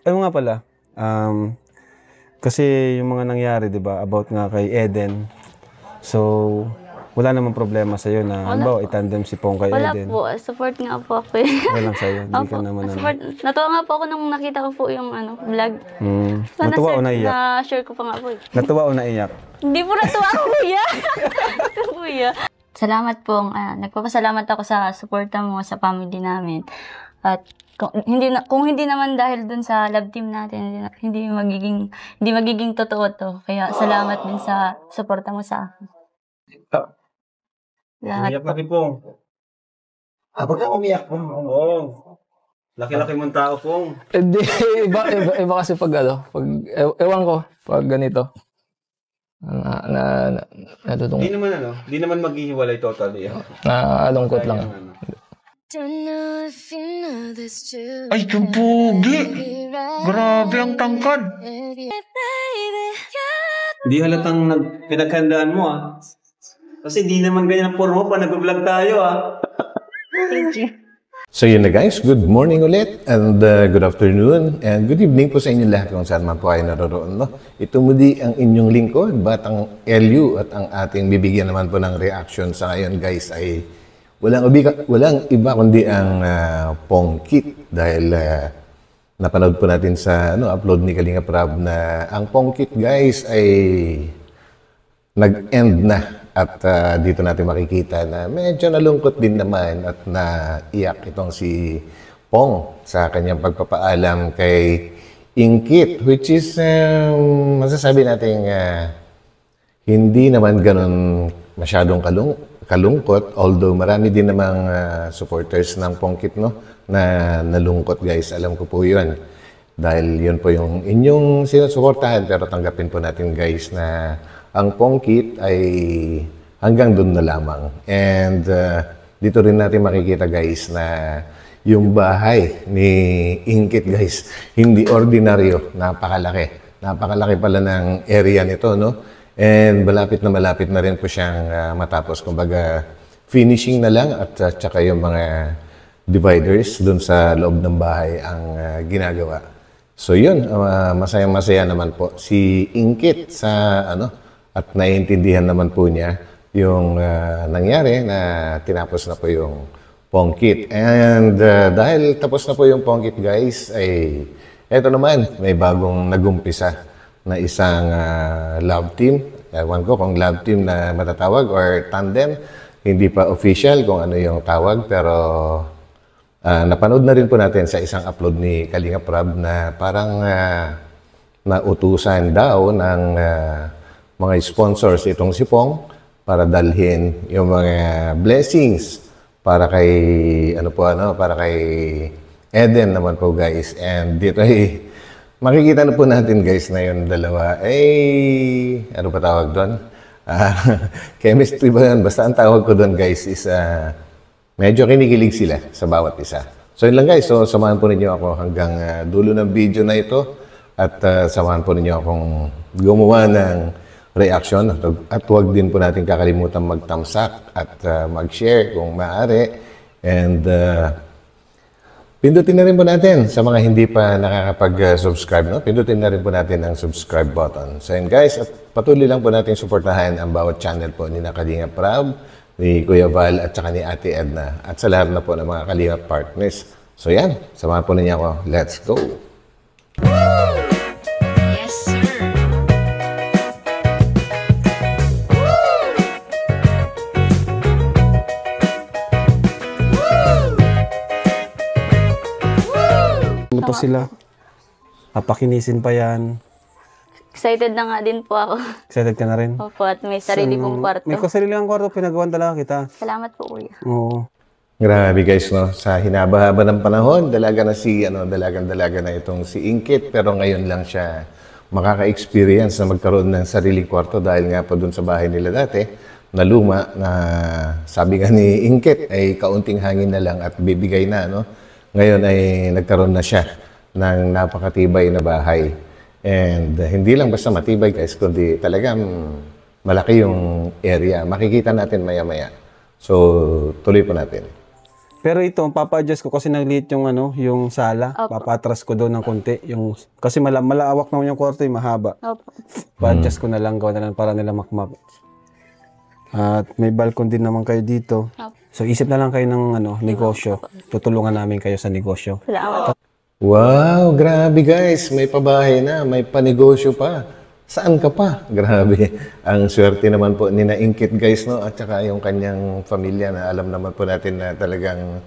Ayun nga pala, kasi yung mga nangyari, di ba, about nga kay Eden. So, wala namang problema sa'yo na, halimbawa, itandem si Pong kay Eden. Wala po, support nga po ako. Walang sa'yo, hindi ka naman support. Natuwa nga po ako nung nakita ko po yung vlog. Natuwa o naiyak? Na-share ko pa nga po. Natuwa o naiyak? Hindi po natuwa ako, kuya. Kuya. Salamat po. Nagpapasalamat ako sa suporta mo sa family namin. At kung hindi naman dahil dun sa love team natin, hindi magiging totoo to. Kaya salamat din sa suporta mo sa akin. Umiyak na rin Pong. Pag umiyak po. Oo. Laki-laki mong tao Pong. Hindi, iba kasi pag ewan ko, pag ganito. Di naman maghihiwalay totally. Naalungkot lang. Ay, yung pugi! Grabe ang tangkad! Di halatang pinaghandaan mo Kasi di naman ganyan ang forma pa, nag-vlog tayo Thank you. So yun na guys, good morning ulit and good afternoon and good evening po sa inyo lahat kung saan man po kayo naroon. No? Ito muli ang inyong lingkod, Batang LU at ang ating bibigyan naman po ng reaction sa ngayon guys ay walang iba kundi ang Pongkit dahil napanood po natin sa upload ni Kalinga Prab na ang Pongkit guys ay nag-end na. At dito natin makikita na medyo nalungkot din naman at naiyak itong si Pong sa kanyang pagpapaalam kay Ingkit, which is masasabi natin hindi naman ganun masyadong kalungkot, although marami din namang supporters ng Pongkit na nalungkot guys, alam ko po yun. Dahil yun po yung inyong sinusuportahan, pero tanggapin po natin guys na ang Pongkit ay hanggang doon na lamang. And dito rin natin makikita guys na yung bahay ni Ingkit guys, hindi ordinaryo, napakalaki. Napakalaki pala ng area nito, no? And malapit na rin po siyang matapos. Kumbaga, finishing na lang at saka yung mga dividers doon sa loob ng bahay ang ginagawa. So yun, masayang-masaya naman po si Ingkit sa at naiintindihan naman po niya yung nangyari na tinapos na po yung Pongkit. And dahil tapos na po yung Pongkit guys, ay eto naman, may bagong nagumpisa na isang love team. Ewan ko kung love team na matatawag or tandem. Hindi pa official kung ano yung tawag, pero napanood na rin po natin sa isang upload ni Kalinga Prab na parang nautusan daw ng mga sponsors itong si Pong para dalhin yung mga blessings para kay para kay Eden naman po guys. And dito ay makikita na po natin guys na yung dalawa ano pa tawag doon? Chemistry ba yun? Basta ang tawag ko doon guys is medyo kinikilig sila sa bawat isa. So yun lang guys, so samahan po ninyo ako hanggang dulo ng video na ito at samahan po ninyo akong gumawa ng reaction at huwag din po natin kakalimutan mag-thumbs-up at mag-share kung maaari. And pindutin na rin po natin sa mga hindi pa nakakapag-subscribe. Pindutin na rin po natin ang subscribe button. So yun guys, at patuloy lang po natin suportahan ang bawat channel po ni Kalinga Prab, ni Kuya Val at saka ni Ate Edna at sa lahat na po ng mga Kalinga partners. So yan, samahan po ninyo ako. Let's go! Ano pa sila? Papakinisin pa yan. Excited na nga din po ako. Excited ka na rin? Opo, at may sarili pong kwarto. May sarili kang kwarto, pinagawan talaga kita. Salamat po, kuya. Oo. Grabe guys, no? Sa hinaba-haba ng panahon, dalaga na itong si Ingkit, pero ngayon lang siya makaka-experience na magkaroon ng sariling kwarto dahil nga po dun sa bahay nila dati, na luma, na sabi nga ni Ingkit, ay kaunting hangin na lang at bibigay na, no? Ngayon ay nagkaroon na siya ng napakatibay na bahay. And hindi lang basta matibay guys, kundi talagang malaki yung area. Makikita natin maya-maya. So, tuloy po natin. Pero ito, papa-adjust ko kasi nagliit yung yung sala. Opo. Papa-atras ko doon ng konti. Kasi malawak naman yung kwarto, mahaba. Opo. Pa-adjust ko na lang, gawa na lang para nila makmap. At may balcony din naman kayo dito. Opo. So isip na lang kayo ng negosyo. Tutulungan namin kayo sa negosyo. Salamat. Wow, grabe guys. May pabahay na, may panegosyo pa. Saan ka pa? Grabe. Ang swerte naman po ni Naingkit guys, no? At saka yung kanyang pamilya na alam naman po natin na talagang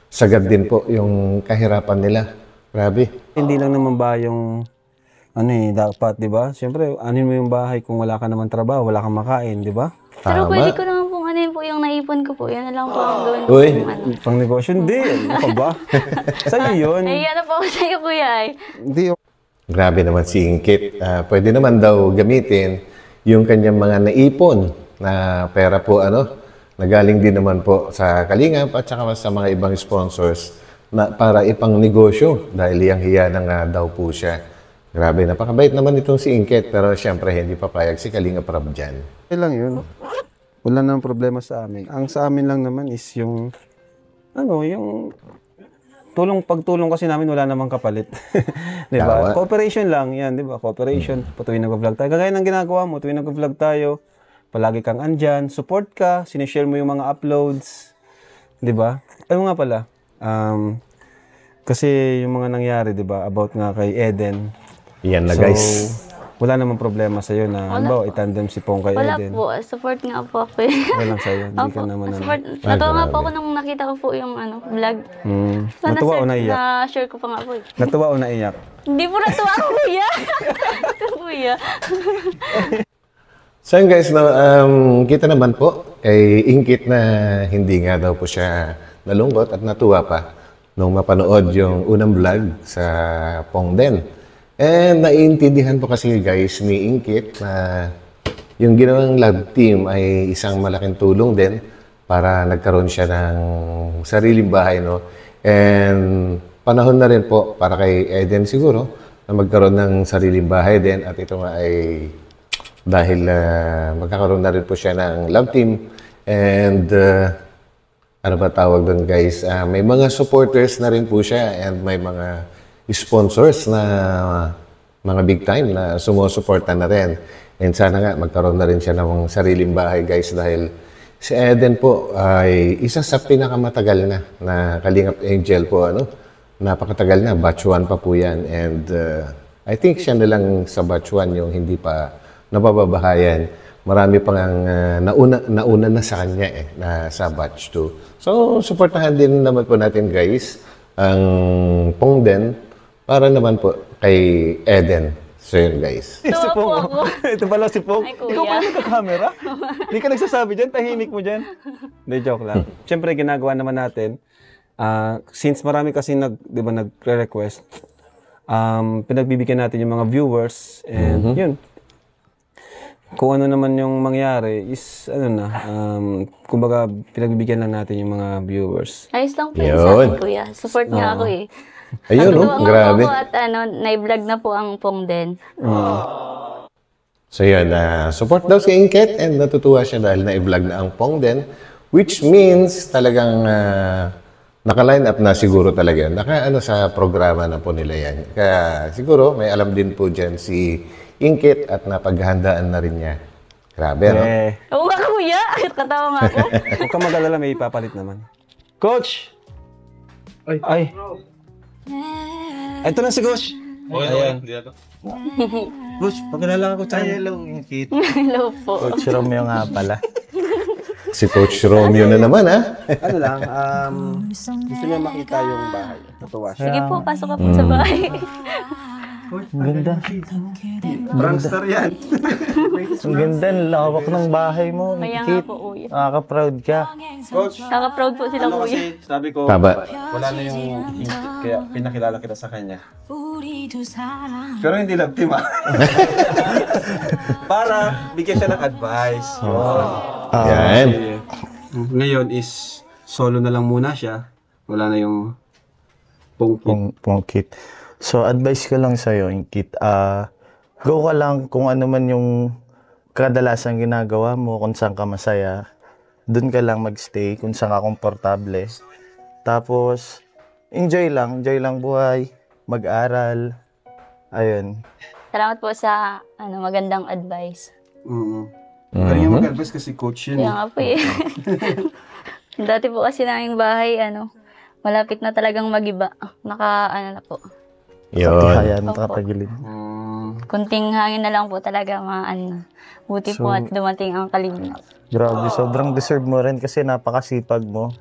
sagad din po yung kahirapan nila. Grabe. Hindi lang naman ba yung dapat, di ba? Siyempre, anin mo yung bahay kung wala ka naman trabaho, wala kang makain, di ba? Pero Tama. pwede ko naman pong po yung naipon ko po. Yan na lang po ang gawin ko. Uy. Pang negosyo, hindi. Ano ka ba? Sa'yo yun. Ay, ano po ako sa'yo, kuya ay. Hindi. Grabe naman si Ingkit. Pwede naman daw gamitin yung kanyang mga naipon na pera po na galing din naman po sa Kalingap at saka sa mga ibang sponsors na para ipang negosyo dahil hiyang-hiya na nga daw po siya. Grabe, napakabait naman itong si Ingkit pero siyempre hindi papayag si Kalingap Rab dyan. Okay lang yun. Wala namang problema sa amin. Ang sa amin lang naman is yung pagtulong kasi namin wala namang kapalit. 'Di ba? Tama. Cooperation lang 'yan, 'di ba? Cooperation. Tuwing nag-vlog tayo. Kagaya ng ginagawa mo, tuwing nag-vlog tayo, palagi kang andyan, support ka, sinishare mo yung mga uploads, 'di ba? Ayun nga pala. Kasi yung mga nangyari, 'di ba, about nga kay Eden. Yan na So, guys. wala namang problema sa iyo na halimbawa itandem si Pong kay Wala Eden. po. Support nga po ako eh. Wala lang sa iyo. Hindi ka Opo. naman Support. Ay, Natuwa nga po grabe. ako nung nakita ko po yung vlog. Natuwa o naiyak? Na-share ko pa nga po eh. Natuwa o naiyak? Hindi po natuwa ako, kuya. Ito, kuya. So yun guys, no, kita naman po kay Ingkit na hindi nga daw po siya nalungkot at natuwa pa nung mapanood yung unang vlog sa Pongden. And naiintindihan po kasi guys ni Ingkit na yung ginawang lab team ay isang malaking tulong din para nagkaroon siya ng sariling bahay, no? And panahon na rin po para kay Eden siguro na magkaroon ng sariling bahay din at ito nga ay dahil magkakaroon na rin po siya ng love team and ano ba tawag doon guys, may mga supporters na rin po siya and may mga sponsors na mga big time na sumusuporta na rin and sana nga magkaroon na rin siya ng sariling bahay guys dahil si Eden po ay isa sa pinakamatagal na Kalingap Angel po napakatagal na, batch 1 pa po yan and I think siya na lang sa batch 1 yung hindi pa napababahayan. Marami pang nauna na sa kanya na sa batch 2. So, suportahan din naman po natin guys ang Pongden para naman po kay Eden. So yun guys. Si Tuwa po Pong. ako. Ito pala si Pong. Ay, kuya. Ikaw pala nagka-camera? Hindi ka nagsasabi dyan? Tahimik mo dyan? Hindi, joke lang. Siyempre, ginagawa naman natin, since marami kasi nagre-request, pinagbibigyan natin yung mga viewers, and yun. Kung ano naman yung mangyari is, kumbaga, pinagbibigyan lang natin yung mga viewers. Ayos lang po yun sa Yun. akin, kuya. Support niya ako eh. Ayun, Natuwa nga grabe. po ako at na-vlog na po ang Pongden. So yun, support daw si Ingkit and natutuwa siya dahil na-vlog na ang Pongden, which means talagang naka-line up na siguro talaga. Sa programa na po nila yan. Kaya siguro may alam din po dyan si Ingkit at napaghandaan na rin niya. Grabe, no? Oo nga, kuya. Katawa nga ako. Huwag ka mag-alala, may ipapalit naman. Coach! Ay. Ito na si Coach. Ayan. Coach, pagkalala ako tayo. Hello po. Coach Romeo nga pala. Si Coach Romeo na naman, ha? Ano lang, gusto niya makita yung bahay. Natuwa siya. Sige po, pasok ka po sa bahay. Ang ganda. Prankster yan. Ang ganda, ang lawak ng bahay mo. Kaya nga Kit, po, kuya. nakaka-proud ka. Coach, Kaka-proud po sila, kuya. kasi sabi ko, Tama. wala na yung Ingkit, kaya pinakilala kita sa kanya. Pero hindi love team, para bigyan siya ng advice. Yan. Ngayon is solo na lang muna siya. Wala na yung pongkit. Kit. So, advice ko lang sa'yo, Kit. Go ka lang kung ano man yung kadalasan ginagawa mo, kung saan ka masaya. Doon ka lang magstay, kung saan ka komportable. Tapos, enjoy lang buhay, mag-aral. Ayun. Salamat po sa magandang advice. Galing yung mag-advise kasi coach yun. Kaya nga po eh. Dati po kasi naming bahay, malapit na talagang magiba. Na po. Yun. Kaya nakatagilid. Kunting hangin na lang po talaga buti po at dumating ang kalingap. Grabe, sobrang deserve mo rin kasi napakasipag mo.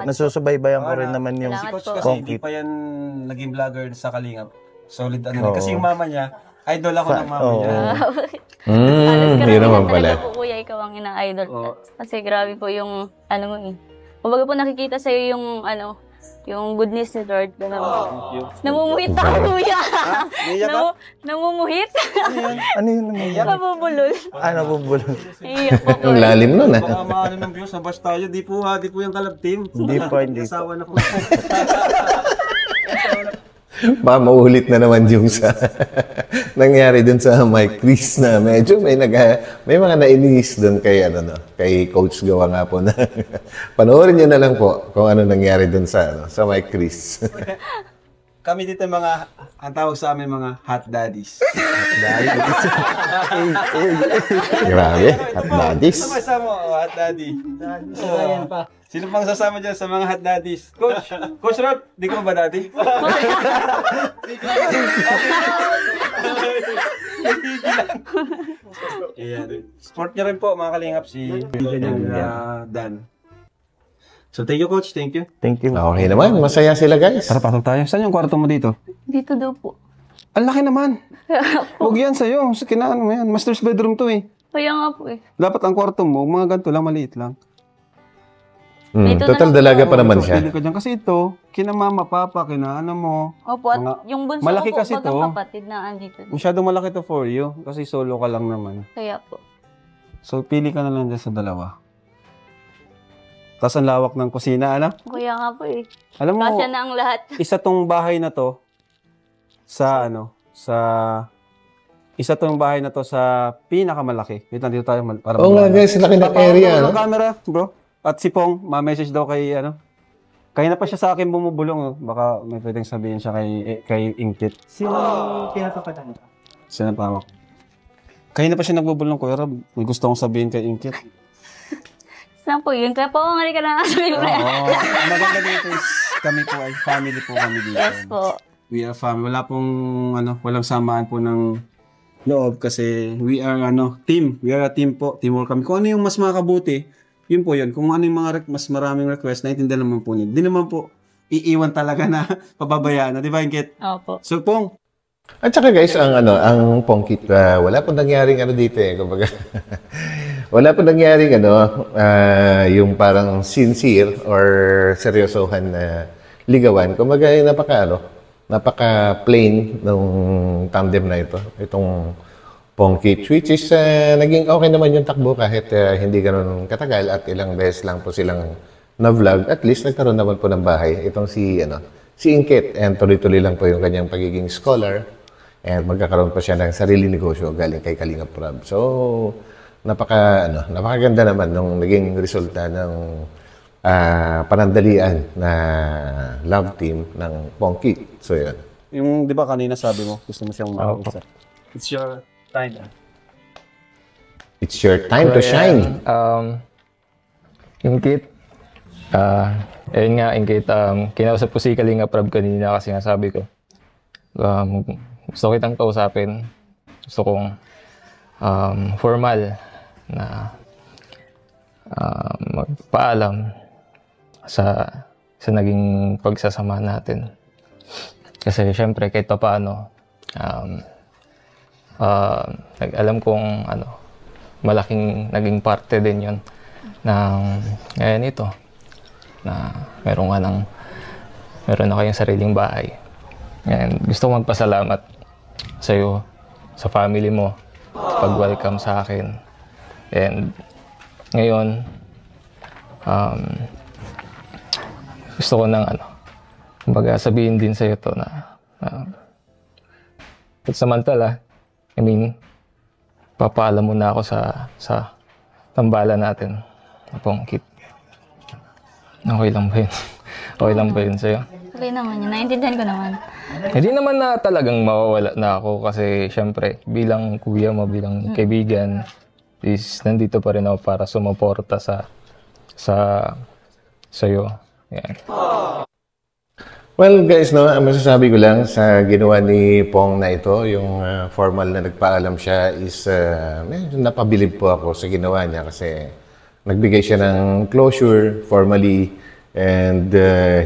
Nasusubaybayan ko rin naman yung Salamat Coach po. kasi hindi pa yan naging vlogger sa Kalingap. Solid Oo. Kasi yung mama niya, idol ako ng mama Oo. niya. Yun naman pala. Talaga po kuya, ikaw ang ina-idol. Kasi grabe po yung mo eh. Kumbaga po nakikita sa'yo yung yung goodness ni Lord. Namumuhit ako kuya. Naiyak ka? Namumuhit. Ano yun naman? Nabubulol. Nabubulol. Iyak po Ang lalim nun ah. Baka maano ng views, nabas tayo. Di po yung Kalab team. Hindi po. Asawa na po. Baka maulit na naman yung sa nangyari dun sa Mike Chris na medyo may mga nainis dun kay kay Coach Gawa nga po na panoorin niyo na lang po kung ano nangyari dun sa Mike Chris. Kami dito ang tawag sa amin mga hot daddies. Grabe, at daddies. Sino kasama mo, hot daddy? Sino pang sasama dyan sa mga hot daddies? Coach Rod, di ko ba daddy? Sport niya rin po, mga kalingap, si Dan. So, thank you, Coach. Thank you. Thank you. Okay naman, masaya sila guys. Tara, pasok tayo. Saan yung kwarto mo dito? Dito daw po. Ang laki naman. Huwag yan sa'yo. Sa kinaan mo yan. Master's bedroom to eh. Kaya nga po eh. Dapat ang kwarto mo, mga ganito lang, maliit lang. Dito Total na lang dalaga po. pa naman So, siya. pili ka dyan. Kasi ito, kina mama, papa, kina ano mo. Opo, at Mga- yung bunso malaki ko po, kasi bagang to. kapatid na andito. Masyadong malaki to for you. Kasi solo ka lang naman. Kaya po. So, pili ka na lang dyan sa dalawa. Tapos ang lawak ng kusina, ano? Kaya nga po eh. Alam mo, Kasya na ang lahat. isa tong bahay na to isa tong bahay na to sa pinakamalaki. Wait lang, dito tayo para Oo nga guys, laki ng area, no? no? Camera, bro. At si Pong, ma-message daw kay kaya na pa siya sa akin bumubulong. Oh. Baka may pwedeng sabihin siya kay Inkit. Sino pinapapatan niya? Sino na pawak? Kaya na pa siya nagbubulong, Kuya Rob. May gusto kong sabihin kay Inkit. Saan po yun? Kaya po, nga ka na sabi mo. Oo. Ang maganda dito is kami po ay family po kami dito. Yes po. We are family. Wala pong walang samaan po ng loob kasi we are team. We are a team po. Teamwork kami. Kung ano yung mas makakabuti, yun po yun. Kung ano yung mas maraming request, naiintindihan naman po niya. Di naman po iiwan talaga na pababayaan na, di ba, Inkit? Opo. So, Pong, At saka guys, ang pongkit, wala pong nangyaring dito eh. Kumbaga, wala pong nangyaring yung parang sincere or seryosohan na ligawan. Kumbaga, napaka-plain nung tandem na ito. Itong pongkit, which is naging okay naman yung takbo kahit hindi ganun katagal at ilang beses lang po silang na-vlog. At least nagkaroon naman po ng bahay. Itong si Inkit. And tuloy-tuloy lang po yung kanyang pagiging scholar. And magkakaroon pa siya ng sarili negosyo galing kay Kalingap Rob. So, napakaganda naman nung naging resulta ng panandalian na love team ng Pongkit. So, yun. yung, di ba kanina sabi mo, gusto mo siyang makausap. It's your time. It's your time to shine. Inkit. Ayun nga, Inkit. Kinausap ko si Kalingap Rob kanina kasi nga sabi ko, gusto kitang kausapin. Gusto kong formal na magpaalam sa naging pagsasama natin. Kasi syempre kahit pa paano, alam kong malaking naging parte din yon ng ngayon ito na meron na kayong sariling bahay. And gusto kong magpasalamat sa'yo, sa family mo, pag-welcome sa akin. And ngayon, gusto ko nang kumbaga sabihin din sa'yo to na samantala, papaalam mo na ako sa tambalan natin. Pongkit. Okay lang ba yun? Okay lang ba yun sa'yo? Okay naman yun. Naintindihan ko naman. Hindi naman na talagang mawawala na ako kasi syempre bilang kuya mo, bilang kaibigan is nandito pa rin ako para sumuporta sa'yo. Yan. Well guys, no, ang masasabi ko lang sa ginawa ni Pong na ito, yung formal na nagpaalam siya is medyo napabilib po ako sa ginawa niya kasi nagbigay siya ng closure formally and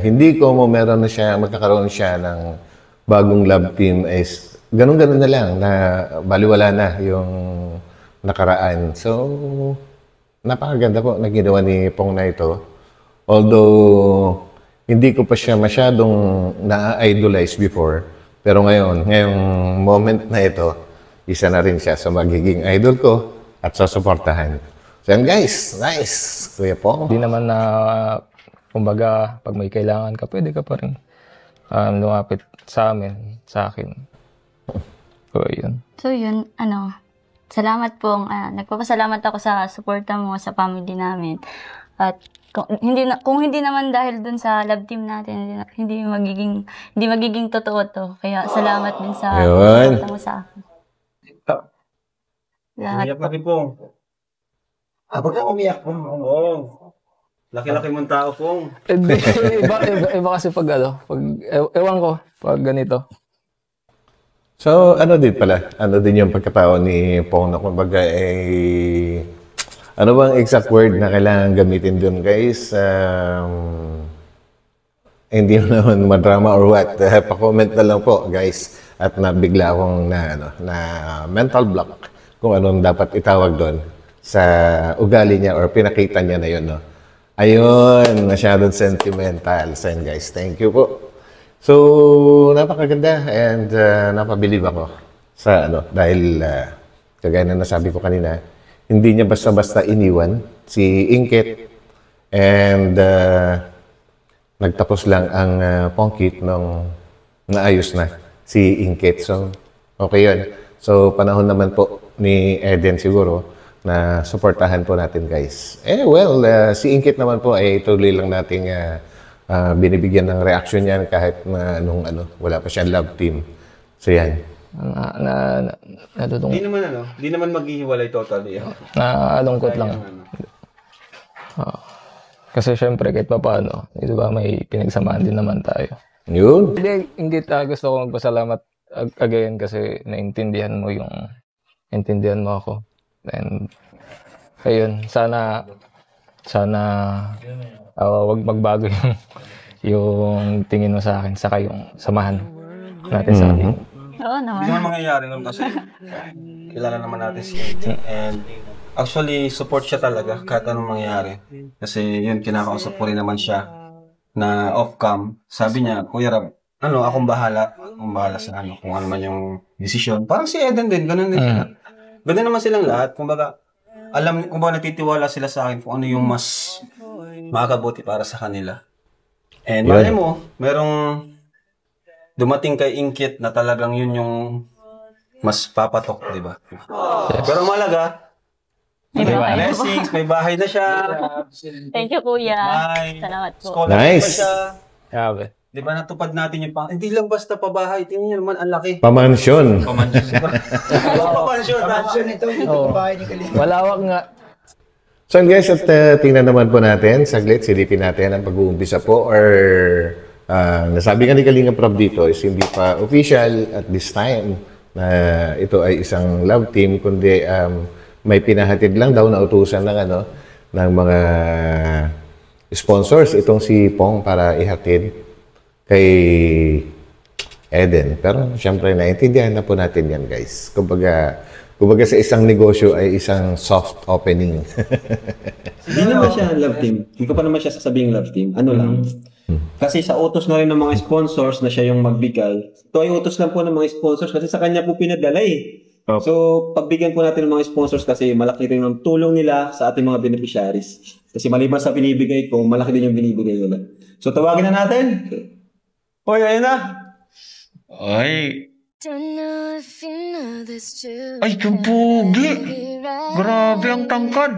hindi ko mo meron na siya, magkakaroon siya ng bagong love team is ganun-ganun na lang na baliwala na yung nakaraan. So, napakaganda po na ginawa ni Pong na ito. Although, hindi ko pa siya masyadong na-idolize before. Pero ngayong moment na ito, isa na rin siya sa magiging idol ko at sasuportahan. So yan guys, nice! Kuya Pong. Hindi naman na, kumbaga, pag may kailangan ka, pwede ka pa rin lumapit sa akin. So, yun. So yun, salamat pong, nagpapasalamat ako sa suporta mo sa family namin. At kung hindi naman dahil dun sa love team natin, hindi magiging totoo to. Kaya salamat din sa suporta mo sa akin. Lahat. Umiyak na rin Pong. Ba't ka umiyak po? Oo. Laki-laki mong tao Pong. Iba kasi pag ewan ko, pag ganito. So, ano din pala? Ano din yung pagkatao ni Pong na kumbaga ano bang exact word na kailangan gamitin dun, guys? Hindi mo naman madrama or what. Pa-comment na lang po, guys. At nabigla akong na mental block kung anong dapat itawag doon sa ugali niya or pinakita niya na yun, no? Ayun, masyadong sentimental. So, guys, thank you po. So, napakaganda and napabilib ako sa dahil kagaya na nasabi ko kanina, hindi niya basta-basta iniwan si Inkit and nagtapos lang ang Pongkit nung naayos na si Inkit. So, okay yun. So, panahon naman po ni Eden siguro na suportahan po natin, guys. Si Inkit naman po ay tuloy lang nating binibigyan ng reaction yan kahit na wala pa siyang love team. So, yan. Hindi naman maghihiwalay totally. Nalungkot lang. Kasi syempre kahit paano, di ba may pinagsamaan din naman tayo. Yun. Hindi gusto ko magpasalamat again kasi naintindihan mo ako. And ayun, sana wag magbago yung tingin mo sa akin saka yung samahan natin sa akin. Oo naman. Hindi naman mangyayari nun kasi kilala naman natin si Eddie and actually support siya talaga kahit anong mangyayari. Kasi yun, kinakausap ko rin naman siya na off-cam. Sabi niya, Kuya Rab, akong bahala sa kung ano man yung desisyon. Parang si Eden din, ganun din sila. Ganun naman silang lahat. Kumbaga natitiwala sila sa akin kung ano yung mas makakabuti para sa kanila. And malay mo, merong dumating kay Inkit na talagang yun yung mas papatok, di ba? Yes. Pero malaga, may blessings, may bahay na siya. Thank you, Kuya. Salamat po. Nice. Grabe. Di ba natupad natin yung hindi lang basta pabahay. Tingnan nyo naman, ang laki. Pamansyon. Pansyon ito. Bahay ni Kalinga. Malawak nga. So guys, at tingnan naman po natin, saglit, silipin natin ang pag-uumpisa po or nasabi nga ni Kalinga Prab dito is hindi pa official at this time na ito ay isang love team, kundi may pinahatid lang daw na utusan ng mga sponsors itong si Pong para ihatid kay Eden. Pero syempre naintindihan na po natin yan, guys. Kumbaga sa isang negosyo ay isang soft opening. Hindi naman siya love team. Hindi ko pa naman siya sasabing love team. Ano lang. Kasi sa utos na rin ng mga sponsors na siya yung magbigay. Ito ay utos lang po ng mga sponsors kasi sa kanya po pinadala eh. Okay. So, pagbigyan po natin ng mga sponsors kasi malaki rin ang tulong nila sa ating mga beneficiaries. Kasi maliban sa binibigay ko, malaki din yung binibigay nila. So, tawagin na natin. Hoy, ayun na. Ay, kang pogi. Grabe ang tangkad.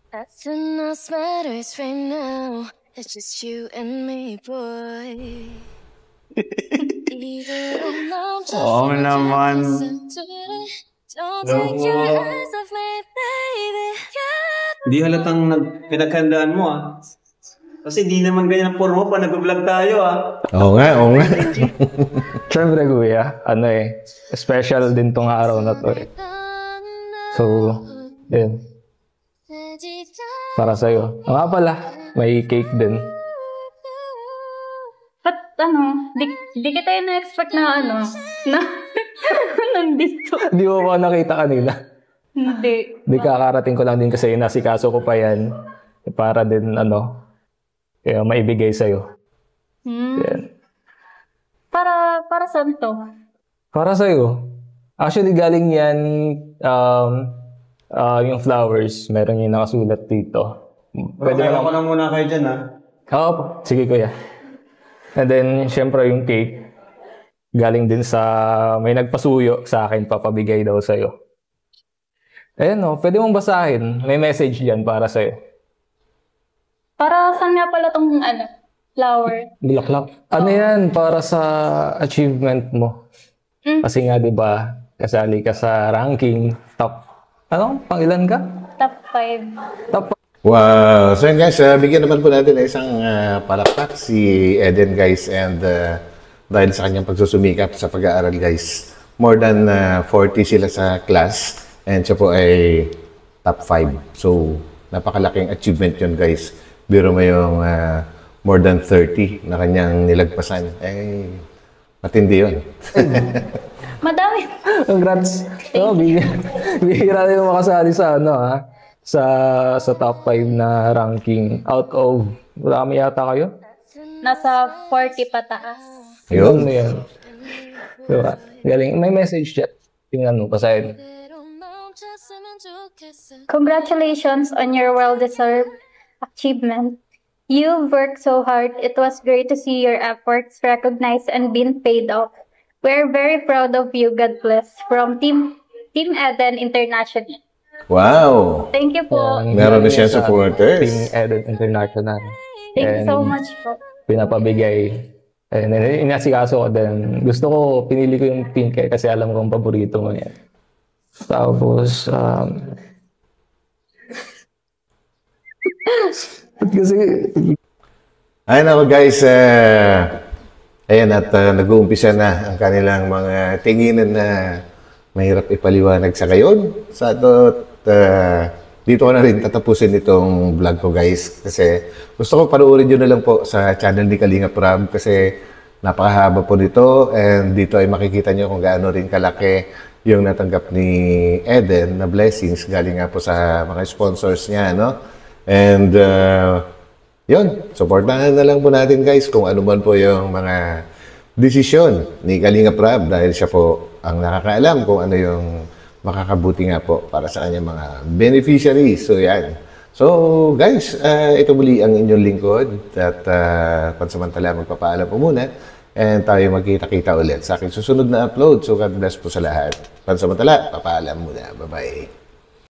That's enough matters right now. It's just you and me, boy. Either alone, just Oo naman. don't take your eyes off me, baby. Di halatang pinaghandaan mo Kasi di naman ganyan ang forma pa, nag-vlog tayo Oo nga, oo nga. Siyempre kuya, special din tong araw na to So, yun. Para sa'yo. Nga pala, may cake din. At di kita yung na-expect na na nandito. Di mo ba nakita kanina? Hindi. Di kakarating ko lang din kasi nasikaso ko pa yan. Para din, kaya maibigay sa'yo. Yan. Para saan to? Para sa'yo. Actually, galing yan, yung flowers, meron yung nakasulat dito. Pwede mo ko na muna kayo dyan Oo, sige kuya. And then, syempre yung cake, galing din may nagpasuyo sa akin, papabigay daw sa'yo. Ayan pwede mong basahin. May message dyan para sa'yo. Para saan nga pala tong flower? Bulaklak. Ano yan? Para sa achievement mo. Kasi nga, di ba, kasali ka sa ranking top. Pangilan ka? Top 5. Top Wow! So yun guys, bigyan naman po natin ng isang palakpak si Eden guys and dahil sa kanyang pagsusumikap sa pag-aaral guys. More than 40 sila sa class and siya po ay top 5. So napakalaking achievement yun guys. Biro mo yung more than 30 na kanyang nilagpasan. Matindi yun. Madami. Congrats. Bihira rin makasali sa sa top 5 na ranking out of marami yata kayo? Nasa 40 pataas. Ayun. Yan. Diba? Galing. May message chat. Tingnan mo, basahin. Congratulations on your well-deserved achievement. You've worked so hard. It was great to see your efforts recognized and being paid off. We're very proud of you. God bless. From Team Eden International. Wow! Thank you po. Meron na siya supporters. Team Eden International. Thank you so much po. Pinapabigay. And inasikaso ko din. Gusto ko, pinili ko yung pink kasi alam kong paborito mo yan. Tapos, kasi... Ayun ako guys, ayan at nag-uumpisa na ang kanilang mga tinginan na mahirap ipaliwanag sa ngayon. Sa dito ko na rin tatapusin itong vlog ko guys kasi gusto ko panoorin nyo na lang po sa channel ni Kalinga Prab kasi napakahaba po nito and dito ay makikita nyo kung gaano rin kalaki yung natanggap ni Eden na blessings galing nga po sa mga sponsors niya, no? And yun, supportahan na lang po natin guys kung ano man po yung mga desisyon ni Kalinga Prab dahil siya po ang nakakaalam kung ano yung makakabuti nga po para sa kanyang mga beneficiaries. So yan. So guys, ito muli ang inyong lingkod at pansamantala magpapaalam po muna and tayo magkita-kita ulit sa aking susunod na upload. So God bless po sa lahat. Pansamantala, papaalam muna. Bye-bye.